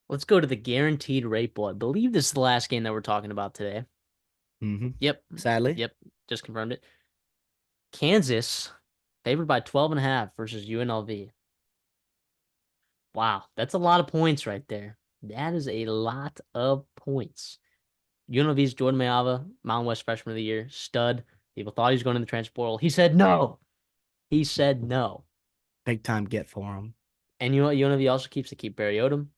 Let's go to the guaranteed rate bowl. I believe this is the last game that we're talking about today. hmm Yep. Sadly. Yep. Just confirmed it. Kansas favored by 12.5 versus UNLV. Wow, that's a lot of points right there. That is a lot of points. UNLV's Jordan Mayava, Mountain West Freshman of the Year, stud. People thought he was going to the transfer portal. He said no. He said no. Big time get for him. And you know what? UNLV also keeps, they keep Barry Odom.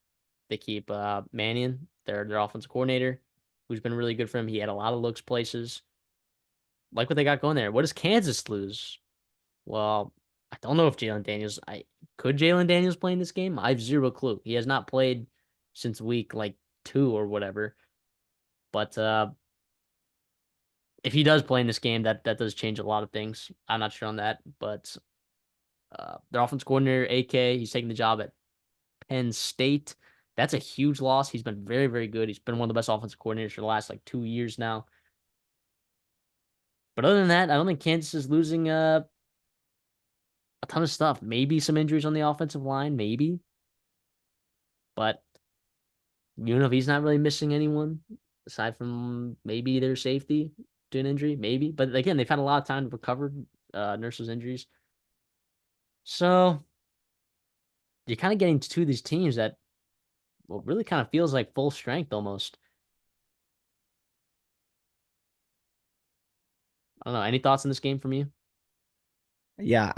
They keep Mannion, their offensive coordinator, who's been really good for him. He had a lot of looks places. Like what they got going there. What does Kansas lose? Well, I don't know if Jalen Daniels. I could Jalen Daniels play in this game. I have zero clue. He has not played since week like 2 or whatever. But if he does play in this game, that does change a lot of things. I'm not sure on that, but their offense coordinator AK, he's taking the job at Penn State. That's a huge loss. He's been very, very good. He's been one of the best offensive coordinators for the last like 2 years now. But other than that, I don't think Kansas is losing a ton of stuff. Maybe some injuries on the offensive line, maybe. But UNLV's not really missing anyone aside from maybe their safety to an injury, maybe. But again, they've had a lot of time to recover Nurse's injuries. So you're kind of getting to these teams that well really kind of feels like full strength almost. I don't know. Any thoughts on this game from you? Yeah,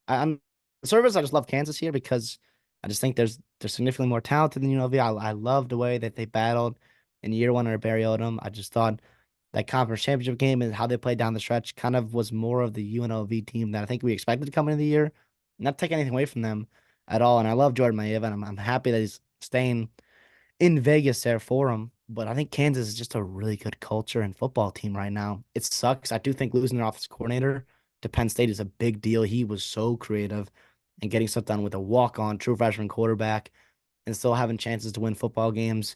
I'm service. I just love Kansas here because I just think they're significantly more talented than UNLV. I love the way that they battled in year one under Barry Odom. I just thought that conference championship game and how they played down the stretch kind of was more of the UNLV team that I think we expected to come into the year. Not take anything away from them at all. And I love Jordan Maeva, and I'm happy that he's staying in Vegas there for him. But I think Kansas is just a really good culture and football team right now. It sucks. I do think losing their offensive coordinator to Penn State is a big deal. He was so creative and getting stuff done with a walk-on true freshman quarterback and still having chances to win football games.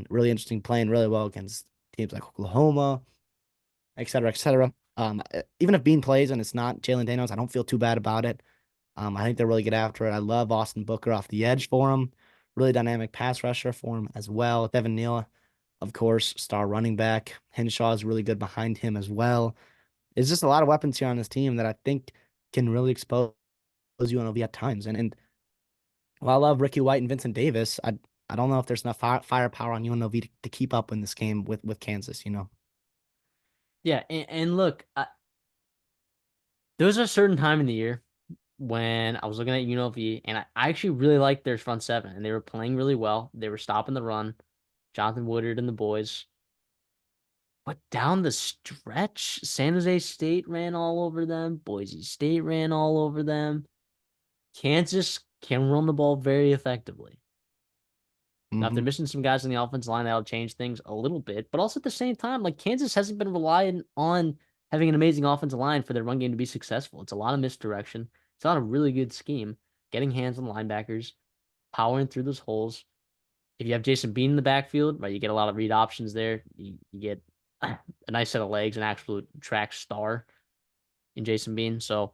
Really interesting, playing really well against teams like Oklahoma, et cetera, et cetera. Even if Bean plays and it's not Jalen Daniels, I don't feel too bad about it. I think they'll really get after it. I love Austin Booker off the edge for him. Really dynamic pass rusher for him as well. Devin Neal, of course, star running back. Henshaw is really good behind him as well. There's just a lot of weapons here on this team that I think can really expose UNLV at times. And while I love Ricky White and Vincent Davis, I don't know if there's enough firepower on UNLV to keep up in this game with Kansas, you know. Yeah, and look, there was a certain time in the year when I was looking at UNLV, and I actually really liked their front seven, and they were playing really well. They were stopping the run, Jonathan Woodard and the boys. But down the stretch, San Jose State ran all over them. Boise State ran all over them. Kansas can run the ball very effectively. Now, if they're hmm missing some guys on the offensive line, that'll change things a little bit. But also at the same time, like Kansas hasn't been relying on having an amazing offensive line for their run game to be successful. It's a lot of misdirection. It's not a really good scheme. Getting hands on linebackers, powering through those holes. If you have Jason Bean in the backfield, right, you get a lot of read options there. You get a nice set of legs, an absolute track star in Jason Bean. So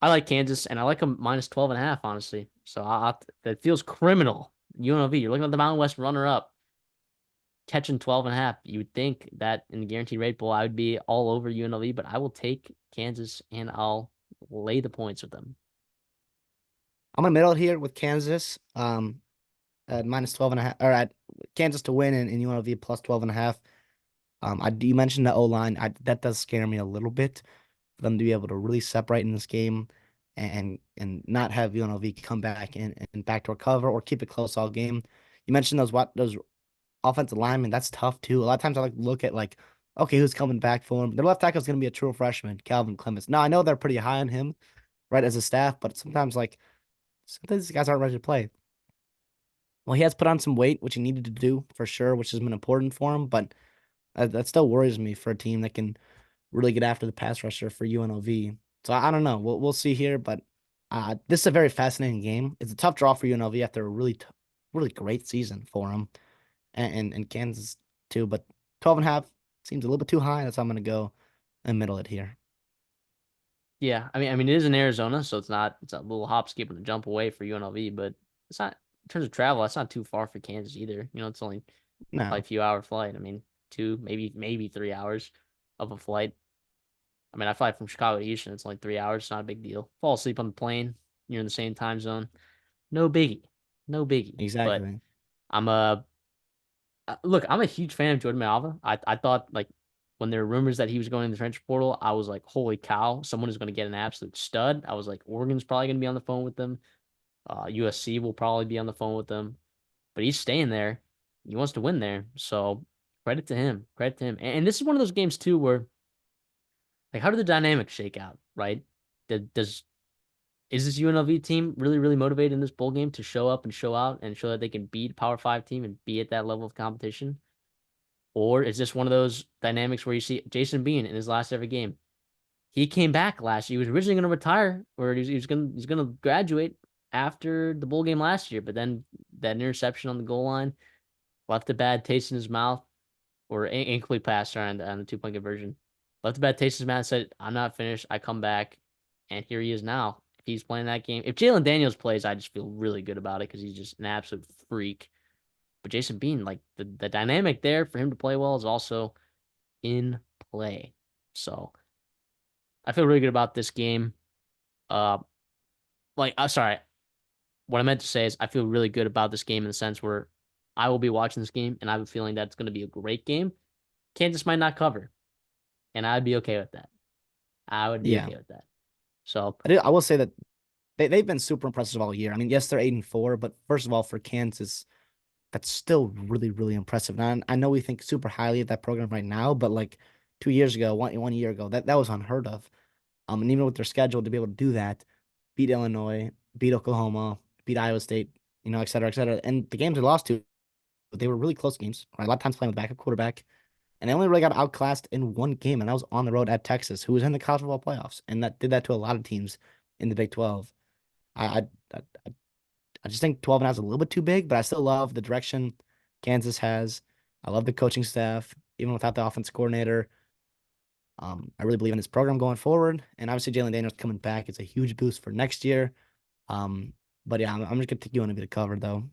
I like Kansas, and I like them minus 12.5, honestly. So that feels criminal. UNLV, you're looking at the Mountain West runner-up, catching 12.5. You would think that in the guaranteed rate bowl, I would be all over UNLV, but I will take Kansas, and I'll lay the points with them. I'm in the middle here with Kansas. At minus 12 and a half, or at Kansas to win and UNLV plus 12 and a half. You mentioned the O line. That does scare me a little bit for them to be able to really separate in this game and not have UNLV come back and backdoor cover or keep it close all game. You mentioned those offensive linemen. That's tough too. A lot of times I like to look at like, okay, who's coming back for him? Their left tackle is going to be a true freshman, Calvin Clemens. Now I know they're pretty high on him, right, as a staff, but sometimes these guys aren't ready to play. Well, he has put on some weight, which he needed to do for sure, which has been important for him. But that still worries me for a team that can really get after the pass rusher for UNLV. So I don't know. We'll see here, but this is a very fascinating game. It's a tough draw for UNLV after a really great season for them, and Kansas too. But 12 and a half seems a little bit too high. That's how I'm going to go and middle it here. Yeah, I mean, it is in Arizona, so it's a little hop, skip, and a jump away for UNLV, but it's not. in terms of travel, that's not too far for Kansas either. It's only probably a No, few hour flight. I mean, two, maybe 3 hours of a flight. I mean, I fly from Chicago to Houston. It's only 3 hours. It's not a big deal. Fall asleep on the plane. You're in the same time zone. No biggie. No biggie. But exactly. I'm a look. I'm a huge fan of Jordan Malva. I thought like when there were rumors that he was going in the transfer portal, I was like, holy cow, someone is going to get an absolute stud. I was like, Oregon's probably going to be on the phone with them. USC will probably be on the phone with them. But he's staying there. He wants to win there. So credit to him. Credit to him. And this is one of those games too where like how do the dynamics shake out, right? Does is this UNLV team really, really motivated in this bowl game to show up and show out and show that they can beat a Power Five team and be at that level of competition? Or is this one of those dynamics where you see Jason Bean in his last ever game? He came back last year. He was originally going to retire, or he's gonna graduate after the bowl game last year, but then that interception on the goal line left a bad taste in his mouth, or incomplete pass on the 2 point conversion. Left a bad taste in his mouth. Said, "I'm not finished. I come back," and here he is now. If he's playing that game, if Jalen Daniels plays, I just feel really good about it because he's just an absolute freak. But Jason Bean, like the dynamic there for him to play well is also in play. So I feel really good about this game. Uh, sorry, what I meant to say is I feel really good about this game in the sense where I will be watching this game and I have a feeling that it's going to be a great game. Kansas might not cover, and I'd be okay with that. I would be Yeah. okay with that. So I will say that they've been super impressive all year. I mean, yes, they're 8-4, but first of all, for Kansas, that's still really, really impressive. And I know we think super highly of that program right now, but like 2 years ago, one year ago, that was unheard of. And even with their schedule to be able to do that, beat Illinois, beat Oklahoma, beat Iowa State, et cetera, et cetera. And the games they lost to, they were really close games. Right? A lot of times playing with backup quarterback. And they only really got outclassed in one game, and that was on the road at Texas, who was in the college football playoffs. And that did that to a lot of teams in the Big 12. I I, I just think 12 and a half is a little bit too big, but I still love the direction Kansas has. I love the coaching staff, even without the offense coordinator. I really believe in this program going forward. And obviously, Jalen Daniels coming back is a huge boost for next year. Um, but yeah, I'm just going to take UNLV to cover, though.